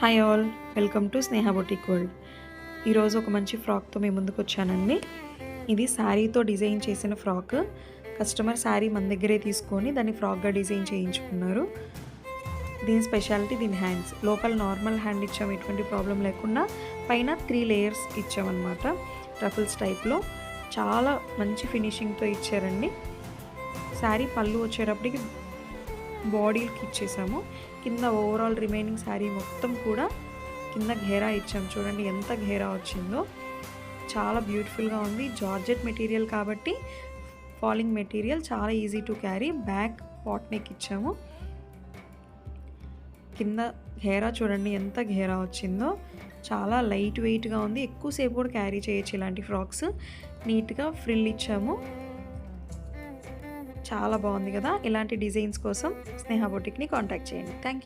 Hi all, welcome to Sneha boutique world. ఈరోజు ఒక మంచి ఫ్రాక్తో మీ ముందుకు వచ్చానండి. ఇది శారీతో డిజైన్ చేసిన ఫ్రాక్. కస్టమర్ శారీ మన దగ్గరే తీసుకొని దాన్ని ఫ్రాక్గా డిజైన్ చేయించుకున్నారు. దీని స్పెషాలిటీ దీని హ్యాండ్స్. లోపల నార్మల్ హ్యాండ్ ఇచ్చాము, ఎటువంటి ప్రాబ్లం లేకుండా. పైన 3 లేయర్స్ ఇచ్చామన్నమాట, రఫుల్స్ టైప్లో. చాలా మంచి ఫినిషింగ్తో ఇచ్చారండి. శారీ పళ్ళు వచ్చేటప్పటికి బాడీకి ఇచ్చేసాము. కింద ఓవరాల్ రిమైనింగ్ శారీ మొత్తం కూడా కింద ఘేరా ఇచ్చాము. చూడండి ఎంత ఘేరా వచ్చిందో. చాలా బ్యూటిఫుల్గా ఉంది. జార్జెట్ మెటీరియల్ కాబట్టి ఫాలింగ్ మెటీరియల్, చాలా easy to carry. Back pot neck ఇచ్చాము. కింద ఘేరా చూడండి ఎంత ఘేరా వచ్చిందో. చాలా లైట్ వెయిట్గా ఉంది. ఎక్కువసేపు కూడా క్యారీ చేయొచ్చు ఇలాంటి ఫ్రాక్స్. నీట్గా ఫ్రిల్ ఇచ్చాము. చాలా బాగుంది కదా. ఇలాంటి డిజైన్స్ కోసం స్నేహ బొటిక్ని కాంటాక్ట్ చేయండి. Thank you.